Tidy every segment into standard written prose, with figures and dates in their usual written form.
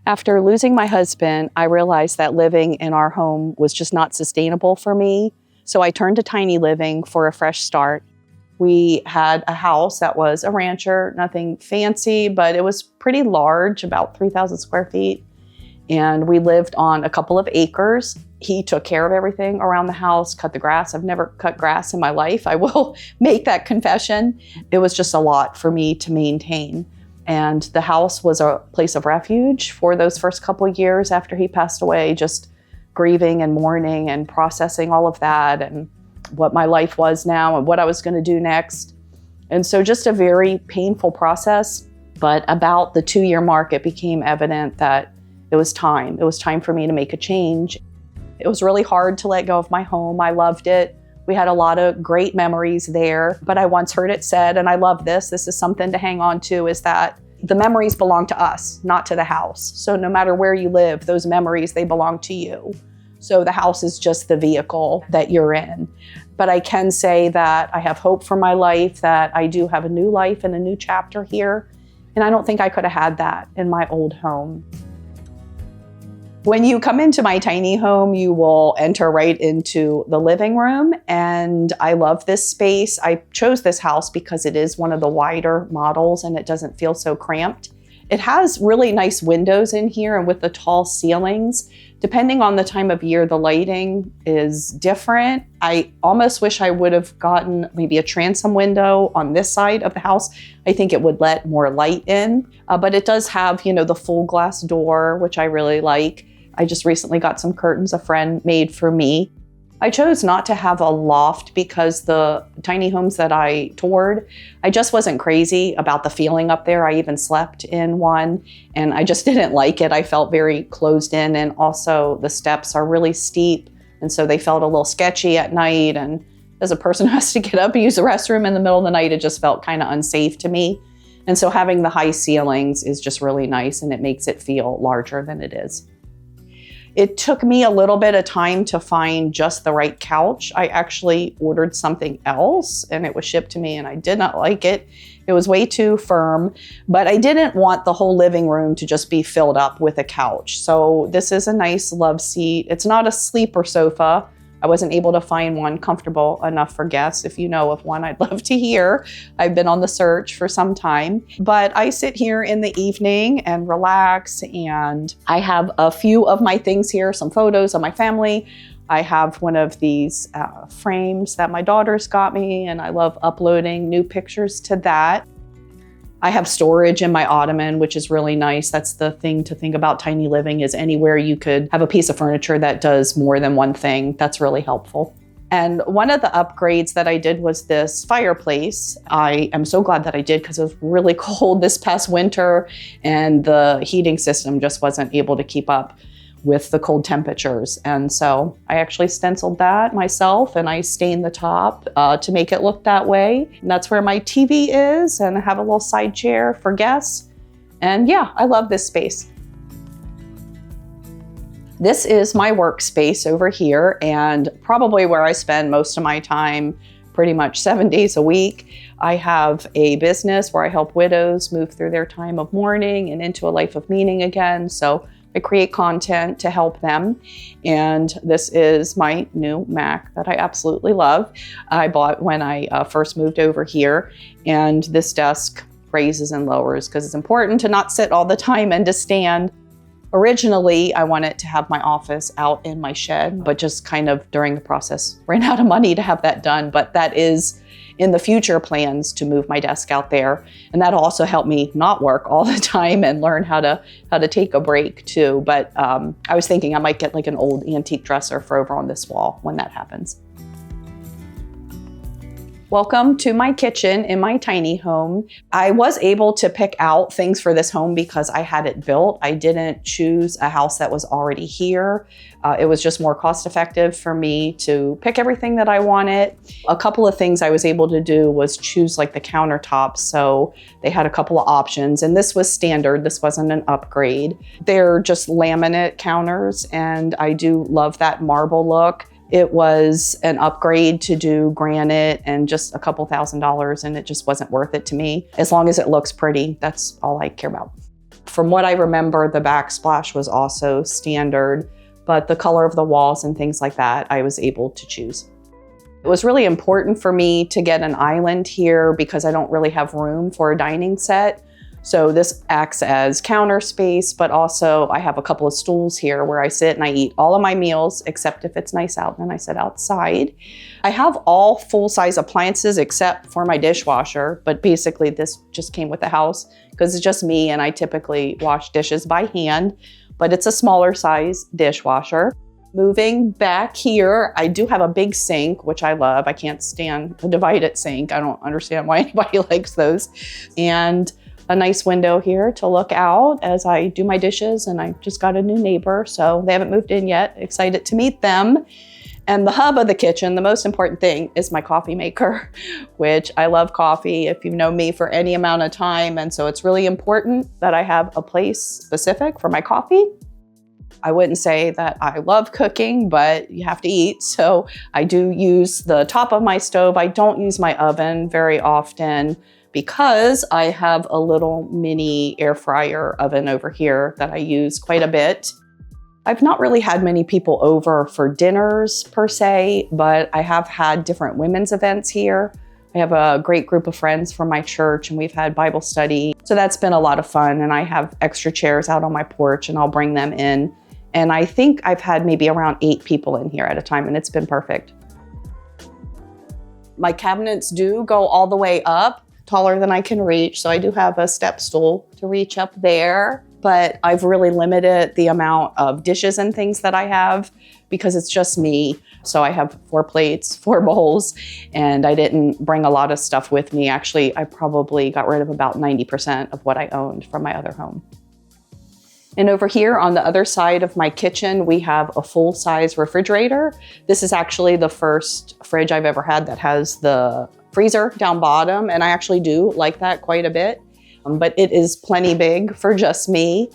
After losing my husband, I realized that living in our home was just not sustainable for me. So I turned to tiny living for a fresh start. We had a house that was a rancher, nothing fancy, but it was pretty large, about 3,000 square feet. And we lived on a couple of acres. He took care of everything around the house, cut the grass. I've never cut grass in my life. I will make that confession. It was just a lot for me to maintain. And the house was a place of refuge for those first couple of years after he passed away, just grieving and mourning and processing all of that and what my life was now and what I was going to do next. And so just a very painful process. But about the 2-year mark, it became evident that it was time. It was time for me to make a change. It was really hard to let go of my home. I loved it. We had a lot of great memories there, but I once heard it said, and I love this is something to hang on to, is that the memories belong to us, not to the house. So no matter where you live, those memories, they belong to you. So the house is just the vehicle that you're in. But I can say that I have hope for my life, that I do have a new life and a new chapter here. And I don't think I could have had that in my old home. When you come into my tiny home, you will enter right into the living room, and I love this space. I chose this house because it is one of the wider models and it doesn't feel so cramped. It has really nice windows in here, and with the tall ceilings, depending on the time of year, the lighting is different. I almost wish I would have gotten maybe a transom window on this side of the house. I think it would let more light in, but it does have, the full glass door, which I really like. I just recently got some curtains a friend made for me. I chose not to have a loft because the tiny homes that I toured, I just wasn't crazy about the feeling up there. I even slept in one and I just didn't like it. I felt very closed in, and also the steps are really steep. And so they felt a little sketchy at night. And as a person who has to get up and use the restroom in the middle of the night, it just felt kind of unsafe to me. And so having the high ceilings is just really nice, and it makes it feel larger than it is. It took me a little bit of time to find just the right couch. I actually ordered something else and it was shipped to me and I did not like it. It was way too firm, but I didn't want the whole living room to just be filled up with a couch. So this is a nice love seat. It's not a sleeper sofa. I wasn't able to find one comfortable enough for guests. If you know of one, I'd love to hear. I've been on the search for some time, but I sit here in the evening and relax, and I have a few of my things here, some photos of my family. I have one of these frames that my daughter's got me, and I love uploading new pictures to that. I have storage in my ottoman, which is really nice. That's the thing to think about tiny living, is anywhere you could have a piece of furniture that does more than one thing. That's really helpful. And one of the upgrades that I did was this fireplace. I am so glad that I did, because it was really cold this past winter and the heating system just wasn't able to keep up with the cold temperatures. And so I actually stenciled that myself and I stained the top to make it look that way. And that's where my TV is, and I have a little side chair for guests. And yeah, I love this space. This is my workspace over here, and probably where I spend most of my time, pretty much 7 days a week. I have a business where I help widows move through their time of mourning and into a life of meaning again. So I create content to help them. And this is my new Mac that I absolutely love. I bought when I first moved over here. And this desk raises and lowers because it's important to not sit all the time and to stand. Originally, I wanted to have my office out in my shed, but just kind of during the process ran out of money to have that done. But that is in the future plans, to move my desk out there. And that'll also help me not work all the time and learn how to take a break too. But I was thinking I might get like an old antique dresser for over on this wall when that happens. Welcome to my kitchen in my tiny home. I was able to pick out things for this home because I had it built. I didn't choose a house that was already here. It was just more cost effective for me to pick everything that I wanted. A couple of things I was able to do was choose like the countertops. So they had a couple of options, and this was standard. This wasn't an upgrade. They're just laminate counters, and I do love that marble look. It was an upgrade to do granite and just a couple $1,000s, and it just wasn't worth it to me. As long as it looks pretty, that's all I care about. From what I remember, the backsplash was also standard, but the color of the walls and things like that, I was able to choose. It was really important for me to get an island here because I don't really have room for a dining set. So this acts as counter space, but also I have a couple of stools here where I sit and I eat all of my meals, except if it's nice out, then I sit outside. I have all full-size appliances except for my dishwasher, but basically this just came with the house because it's just me and I typically wash dishes by hand, but it's a smaller size dishwasher. Moving back here, I do have a big sink, which I love. I can't stand a divided sink. I don't understand why anybody likes those. And a nice window here to look out as I do my dishes, and I just got a new neighbor, so they haven't moved in yet. Excited to meet them. And the hub of the kitchen, the most important thing, is my coffee maker, which I love coffee if you've known me for any amount of time. And so it's really important that I have a place specific for my coffee. I wouldn't say that I love cooking, but you have to eat. So I do use the top of my stove. I don't use my oven very often because I have a little mini air fryer oven over here that I use quite a bit. I've not really had many people over for dinners per se, but I have had different women's events here. I have a great group of friends from my church and we've had Bible study. So that's been a lot of fun. And I have extra chairs out on my porch and I'll bring them in. And I think I've had maybe around 8 people in here at a time and it's been perfect. My cabinets do go all the way up, taller than I can reach. So I do have a step stool to reach up there, but I've really limited the amount of dishes and things that I have because it's just me. So I have 4 plates, 4 bowls, and I didn't bring a lot of stuff with me. Actually, I probably got rid of about 90% of what I owned from my other home. And over here on the other side of my kitchen, we have a full-size refrigerator. This is actually the first fridge I've ever had that has the freezer down bottom, and I actually do like that quite a bit. But it is plenty big for just me,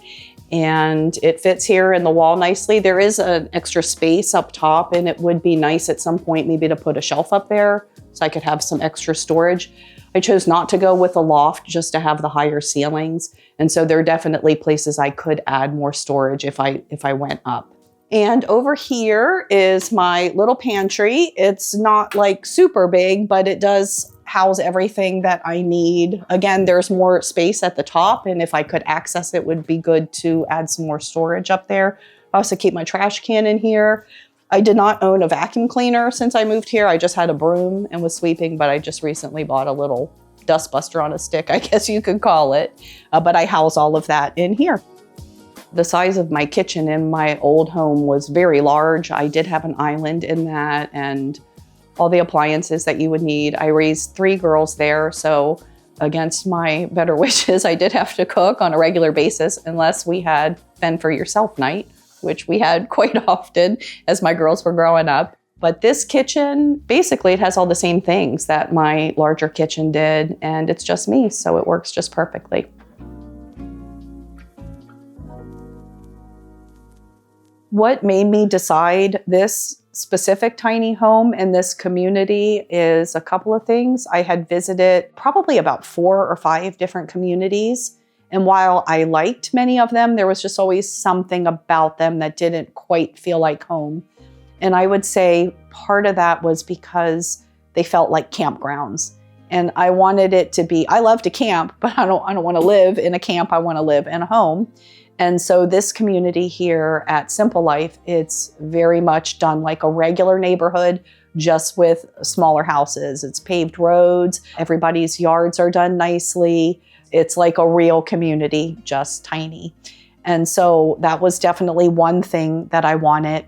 and it fits here in the wall nicely. There is an extra space up top, and it would be nice at some point maybe to put a shelf up there so I could have some extra storage. I chose not to go with a loft just to have the higher ceilings. And so there are definitely places I could add more storage if I went up. And over here is my little pantry. It's not like super big, but it does house everything that I need. Again, there's more space at the top, and if I could access it, would be good to add some more storage up there. I also keep my trash can in here. I did not own a vacuum cleaner since I moved here. I just had a broom and was sweeping, but I just recently bought a little dust buster on a stick, I guess you could call it. But I house all of that in here. The size of my kitchen in my old home was very large. I did have an island in that and all the appliances that you would need. I raised 3 girls there, so against my better wishes, I did have to cook on a regular basis unless we had fend for yourself night, which we had quite often as my girls were growing up. But this kitchen, basically it has all the same things that my larger kitchen did, and it's just me, so it works just perfectly. What made me decide this specific tiny home in this community is a couple of things. I had visited probably about 4 or 5 different communities. And while I liked many of them, there was just always something about them that didn't quite feel like home. And I would say part of that was because they felt like campgrounds. And I wanted it to be, I love to camp, but I don't want to live in a camp. I want to live in a home. And so this community here at Simple Life, it's very much done like a regular neighborhood, just with smaller houses. It's paved roads. Everybody's yards are done nicely. It's like a real community, just tiny. And so that was definitely one thing that I wanted.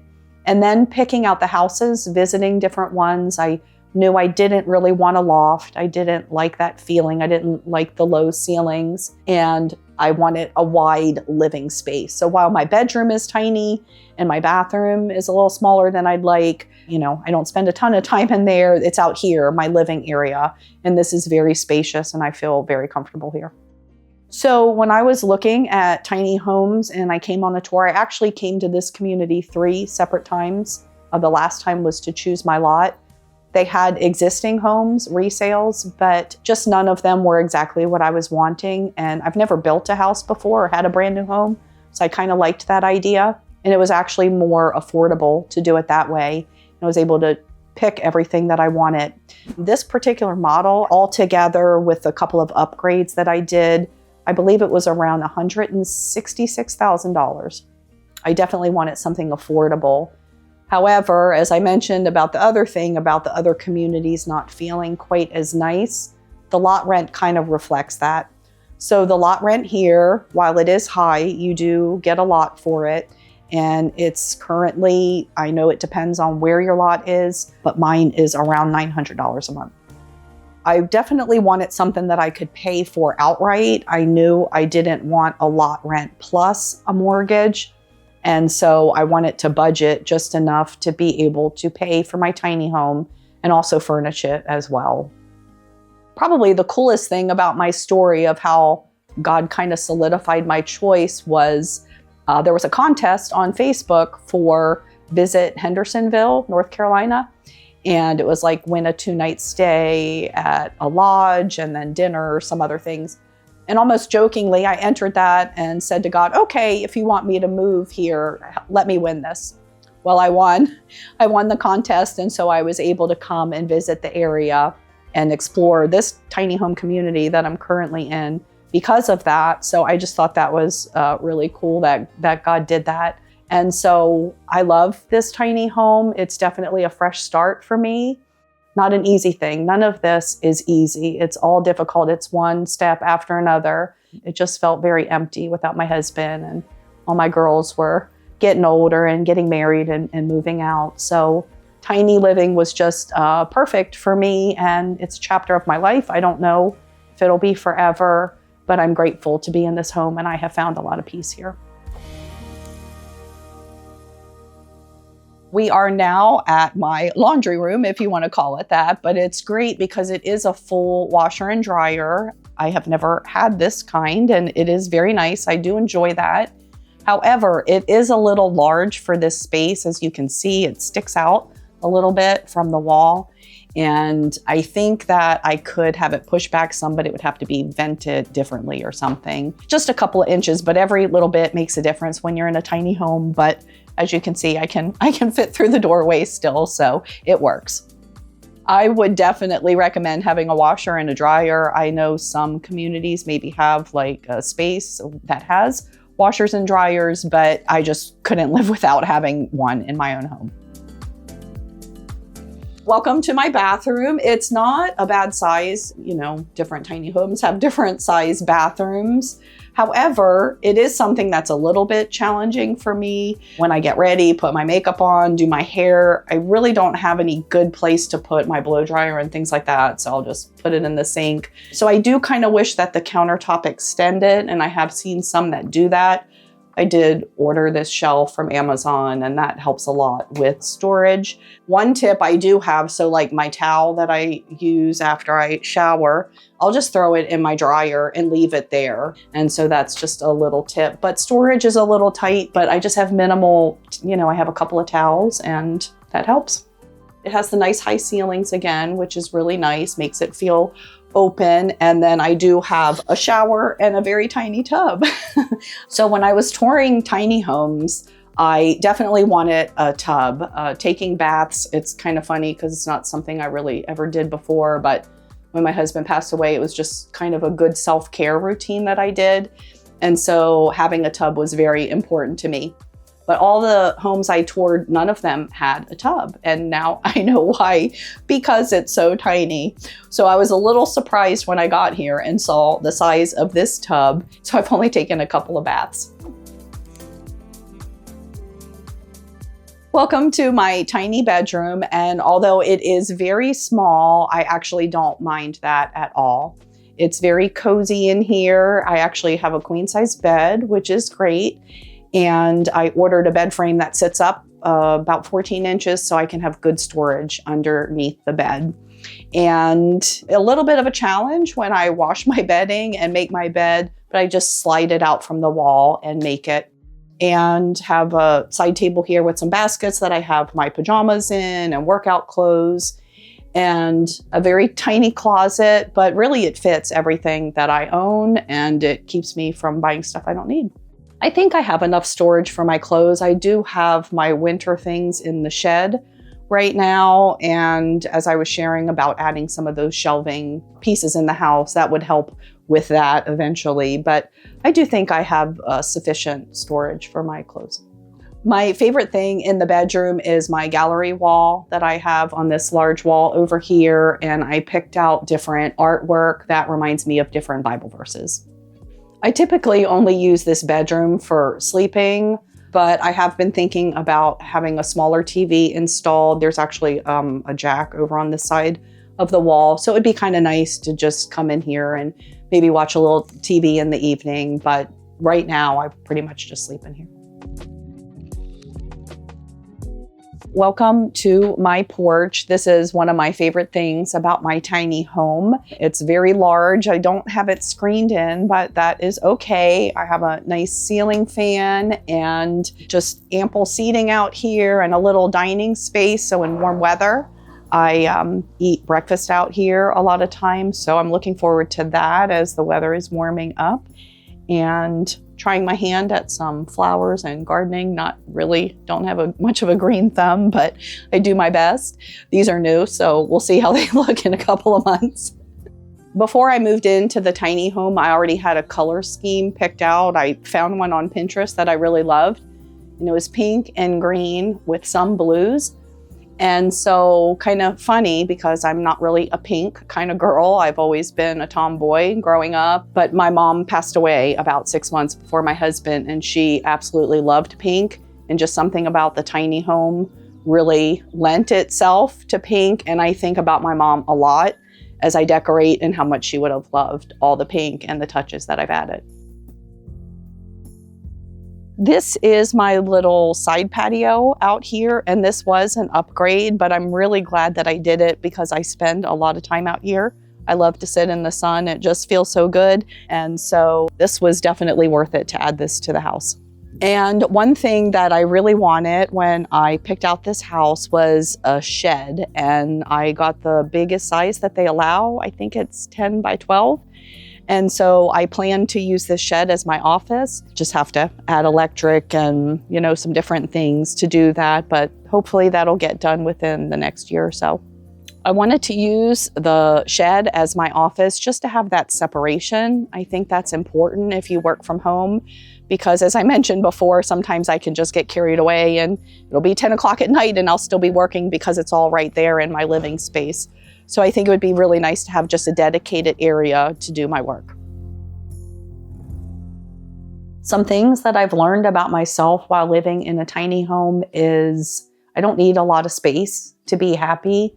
And then picking out the houses, visiting different ones. I knew I didn't really want a loft. I didn't like that feeling. I didn't like the low ceilings. And I wanted a wide living space. So while my bedroom is tiny and my bathroom is a little smaller than I'd like, I don't spend a ton of time in there. It's out here, my living area. And this is very spacious and I feel very comfortable here. So when I was looking at tiny homes and I came on a tour, I actually came to this community 3 separate times. The last time was to choose my lot. They had existing homes, resales, but just none of them were exactly what I was wanting. And I've never built a house before or had a brand new home. So I kind of liked that idea. And it was actually more affordable to do it that way. I was able to pick everything that I wanted. This particular model, altogether with a couple of upgrades that I did, I believe it was around $166,000. I definitely wanted something affordable. However, as I mentioned about the other thing, about the other communities not feeling quite as nice, the lot rent kind of reflects that. So the lot rent here, while it is high, you do get a lot for it. And it's currently, I know it depends on where your lot is, but mine is around $900 a month. I definitely wanted something that I could pay for outright. I knew I didn't want a lot rent plus a mortgage. And so I wanted to budget just enough to be able to pay for my tiny home and also furnish it as well. Probably the coolest thing about my story of how God kind of solidified my choice was there was a contest on Facebook for Visit Hendersonville, North Carolina. And it was like win a 2-night stay at a lodge and then dinner or some other things. And almost jokingly, I entered that and said to God, okay, if you want me to move here, let me win this. Well, I won. I won the contest. And so I was able to come and visit the area and explore this tiny home community that I'm currently in because of that. So I just thought that was really cool that God did that. And so I love this tiny home. It's definitely a fresh start for me. Not an easy thing. None of this is easy. It's all difficult. It's one step after another. It just felt very empty without my husband, and all my girls were getting older and getting married and moving out. So tiny living was just perfect for me, and it's a chapter of my life. I don't know if it'll be forever, but I'm grateful to be in this home, and I have found a lot of peace here. We are now at my laundry room, if you want to call it that, but it's great because it is a full washer and dryer. I have never had this kind, and it is very nice. I do enjoy that. However, it is a little large for this space. As you can see, it sticks out a little bit from the wall. And I think that I could have it pushed back some, but it would have to be vented differently or something. Just a couple of inches, but every little bit makes a difference when you're in a tiny home. But as you can see, I can fit through the doorway still, so it works. I would definitely recommend having a washer and a dryer. I know some communities maybe have like a space that has washers and dryers, but I just couldn't live without having one in my own home. Welcome to my bathroom. It's not a bad size. You know, different tiny homes have different size bathrooms. However, it is something that's a little bit challenging for me. When I get ready, put my makeup on, do my hair, I really don't have any good place to put my blow dryer and things like that. So I'll just put it in the sink. So I do kind of wish that the countertop extended, and I have seen some that do that. I did order this shelf from Amazon, and that helps a lot with storage. One tip I do have, so like my towel that I use after I shower, I'll just throw it in my dryer and leave it there. And so that's just a little tip. But storage is a little tight, but I just have minimal, I have a couple of towels, and that helps. It has the nice high ceilings again, which is really nice, makes it feel open. And then I do have a shower and a very tiny tub. So when I was touring tiny homes, I definitely wanted a tub. Taking baths, it's kind of funny because it's not something I really ever did before, but when my husband passed away, it was just kind of a good self-care routine that I did. And so having a tub was very important to me. But all the homes I toured, none of them had a tub. And now I know why, because it's so tiny. So I was a little surprised when I got here and saw the size of this tub. So I've only taken a couple of baths. Welcome to my tiny bedroom. And although it is very small, I actually don't mind that at all. It's very cozy in here. I actually have a queen size bed, which is great. And I ordered a bed frame that sits up about 14 inches so I can have good storage underneath the bed. And a little bit of a challenge when I wash my bedding and make my bed, but I just slide it out from the wall and make it. And have a side table here with some baskets that I have my pajamas in and workout clothes. and a very tiny closet, but really it fits everything that I own and it keeps me from buying stuff I don't need. I think I have enough storage for my clothes. I do have my winter things in the shed right now, and as I was sharing about adding some of those shelving pieces in the house, that would help with that eventually, but I do think I have sufficient storage for my clothes. My favorite thing in the bedroom is my gallery wall that I have on this large wall over here, and I picked out different artwork that reminds me of different Bible verses. I typically only use this bedroom for sleeping, but I have been thinking about having a smaller TV installed. There's actually a jack over on this side of the wall, so it'd be kind of nice to just come in here and maybe watch a little TV in the evening, but right now I pretty much just sleep in here. Welcome to my porch. This is one of my favorite things about my tiny home. It's very large. I don't have it screened in, but that is okay. I have a nice ceiling fan and just ample seating out here and a little dining space. So in warm weather, I eat breakfast out here a lot of times. So I'm looking forward to that as the weather is warming up, and trying my hand at some flowers and gardening. Don't have much of a green thumb, but I do my best. These are new, so we'll see how they look in a couple of months. Before I moved into the tiny home, I already had a color scheme picked out. I found one on Pinterest that I really loved, and it was pink and green with some blues. And so kind of funny because I'm not really a pink kind of girl. I've always been a tomboy growing up, but my mom passed away about 6 months before my husband, and she absolutely loved pink, and just something about the tiny home really lent itself to pink. And I think about my mom a lot as I decorate and how much she would have loved all the pink and the touches that I've added. This is my little side patio out here, and this was an upgrade, but I'm really glad that I did it because I spend a lot of time out here. I love to sit in the sun. It just feels so good. And so this was definitely worth it to add this to the house. And one thing that I really wanted when I picked out this house was a shed, and I got the biggest size that they allow. I think it's 10 by 12. And so I plan to use this shed as my office. Just have to add electric and, some different things to do that, but hopefully that'll get done within the next year or so. I wanted to use the shed as my office just to have that separation. I think that's important if you work from home, because as I mentioned before, sometimes I can just get carried away and it'll be 10 o'clock at night and I'll still be working because it's all right there in my living space. So I think it would be really nice to have just a dedicated area to do my work. Some things that I've learned about myself while living in a tiny home is I don't need a lot of space to be happy.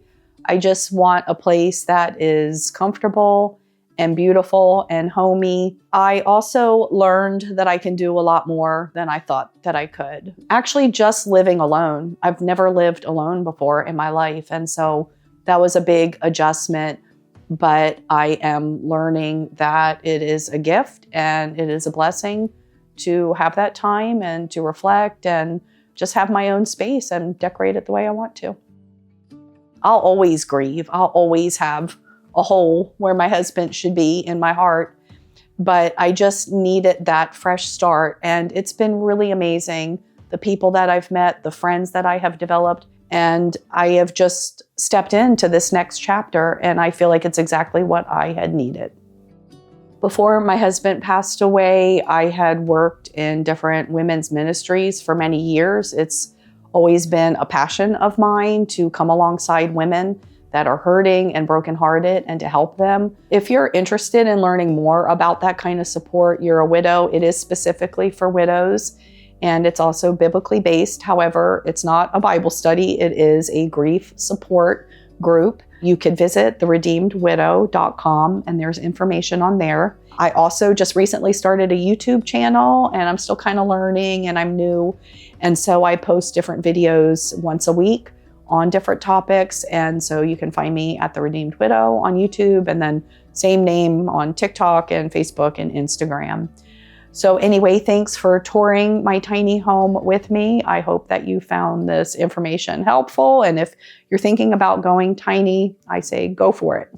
I just want a place that is comfortable and beautiful and homey. I also learned that I can do a lot more than I thought that I could. Actually, just living alone. I've never lived alone before in my life, and so that was a big adjustment, but I am learning that it is a gift and it is a blessing to have that time and to reflect and just have my own space and decorate it the way I want to. I'll always grieve. I'll always have a hole where my husband should be in my heart, but I just needed that fresh start. And it's been really amazing. The people that I've met, the friends that I have developed, and I have just stepped into this next chapter, and I feel like it's exactly what I had needed. Before my husband passed away, I had worked in different women's ministries for many years. It's always been a passion of mine to come alongside women that are hurting and brokenhearted and to help them. If you're interested in learning more about that kind of support, you're a widow, it is specifically for widows. And it's also biblically based. However, it's not a Bible study. It is a grief support group. You could visit theredeemedwidow.com and there's information on there. I also just recently started a YouTube channel and I'm still kind of learning and I'm new. And so I post different videos once a week on different topics. And so you can find me at The Redeemed Widow on YouTube, and then same name on TikTok and Facebook and Instagram. So anyway, thanks for touring my tiny home with me. I hope that you found this information helpful. And if you're thinking about going tiny, I say go for it.